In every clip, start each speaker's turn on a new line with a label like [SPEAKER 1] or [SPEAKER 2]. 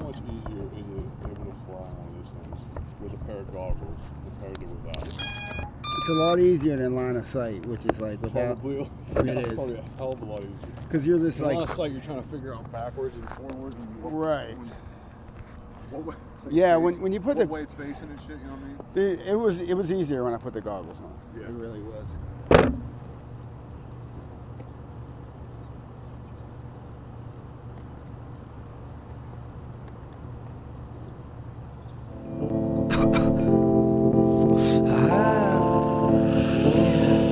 [SPEAKER 1] much easier is it able to fly on one of these things with a pair of goggles compared to without?
[SPEAKER 2] It's a lot easier than line of sight, which is like without.
[SPEAKER 1] Probably,
[SPEAKER 2] it is.
[SPEAKER 1] Probably a hell of a lot easier.
[SPEAKER 2] Because you're just like.
[SPEAKER 1] Line of sight, you're trying to figure out backwards and forwards. And
[SPEAKER 2] right.
[SPEAKER 1] What way,
[SPEAKER 2] yeah, when you put
[SPEAKER 1] what way it's facing and shit, you know what I mean?
[SPEAKER 2] It was easier when I put the goggles on.
[SPEAKER 1] Yeah.
[SPEAKER 2] It really was.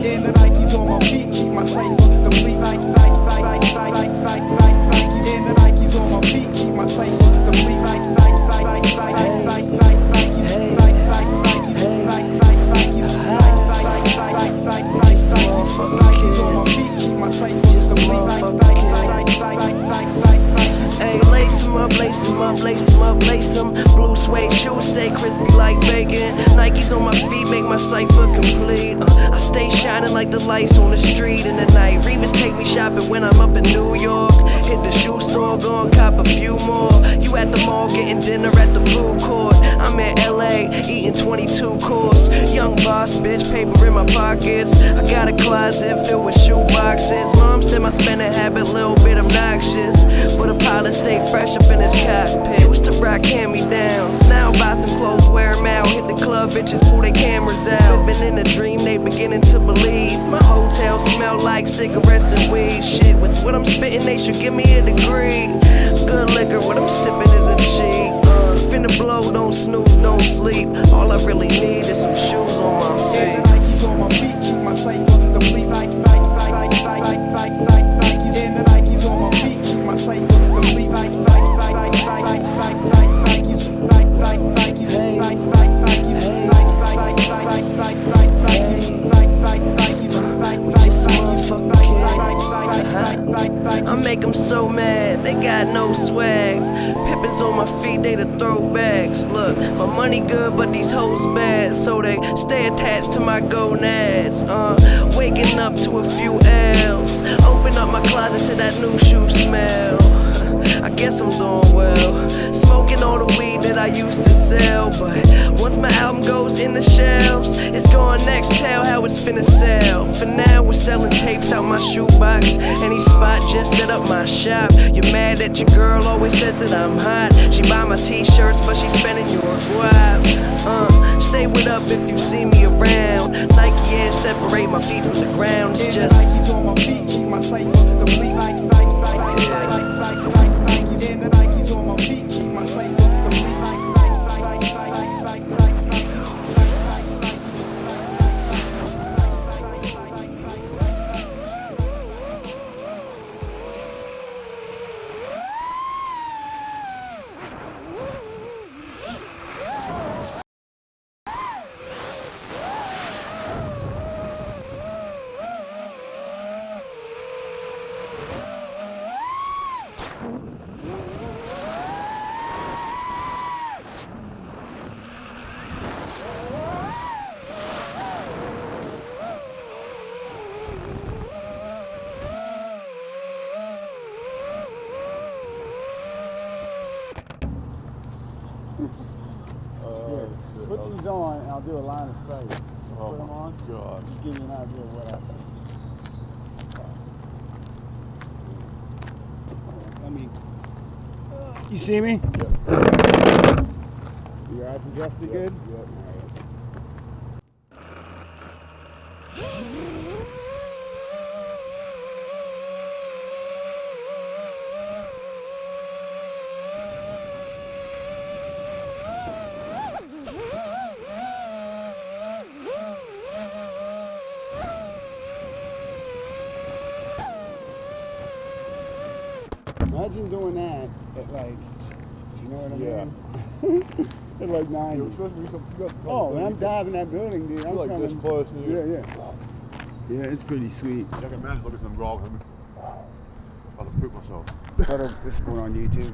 [SPEAKER 3] In the Nikes on my feet, keep my cipher complete. Nikes in the Nikes on my feet, keep my cipher complete. Nikes on my feet, keep my cipher complete.
[SPEAKER 4] Hey, lace 'em up, lace 'em up, lace 'em up, lace 'em. Blue suede shoes stay crispy like bacon. Nikes on my feet make my cipher complete. I stay shining like the lights on the street in the night. Remus take me shopping when I'm up in New York. Hit the shoe store, go and cop a few more. You at the mall getting dinner at the food court. I'm in LA eating 22 course. Young boss, bitch, paper in my pockets. I got a closet filled with shoe boxes. Mom said my spending habit a little bit obnoxious, but a pilot stay fresh up in his cockpit. Used to rock hand-me-downs, now buy some clothes, wear them out. Hit the club, bitches pull their cameras out. Living in a dream, they beginning to believe. My hotel smell like cigarettes and weed. Shit, with what I'm spitting, they should give me a degree. Good liquor, what I'm sipping isn't cheap. Finna blow, don't snooze, don't sleep. All I really need is some shoes on my feet.
[SPEAKER 3] In the Nikes on my feet, keep my cipher complete. In the Nikes on my feet, keep my cipher complete.
[SPEAKER 4] I make them so mad, they got no swag. Pippins on my feet, they the throwbacks. Look, my money good, but these hoes bad, so they stay attached to my gonads. Waking up to a few L's. Open up my closet to that new shoe smell. I guess I'm doing well. Smoking all the weed that I used to sell, but once my album goes in the shelves, it's going next. Tell how it's finna sell. For now, we're selling tapes out my shoebox. Any spot, just set up my shop. You're mad that your girl always says that I'm hot. She buy my t-shirts, but she's spending your guap. Say what up if you see me around. Nike and separate my feet from the ground. It's just
[SPEAKER 3] Nikes on my feet, keep my cipher complete. In the Nikes on my feet, keep my cipher complete.
[SPEAKER 1] Shit.
[SPEAKER 2] Put these on, and I'll do a line of sight. Just
[SPEAKER 1] Oh
[SPEAKER 2] put them
[SPEAKER 1] my
[SPEAKER 2] on.
[SPEAKER 1] God.
[SPEAKER 2] Just give you an idea of what I see. Let me. You see me?
[SPEAKER 1] Yep.
[SPEAKER 2] Your eyes adjusted good?
[SPEAKER 1] Yep.
[SPEAKER 2] Imagine doing that at like, you know what I
[SPEAKER 1] Yeah.
[SPEAKER 2] mean? At like 9.
[SPEAKER 1] You're supposed to be
[SPEAKER 2] When I'm diving that building, dude, I'm
[SPEAKER 1] like
[SPEAKER 2] coming.
[SPEAKER 1] this close to you.
[SPEAKER 2] Yeah. Yeah, it's pretty sweet.
[SPEAKER 1] I can imagine looking at them goggles. I'm about to poop myself.
[SPEAKER 2] This is going on YouTube.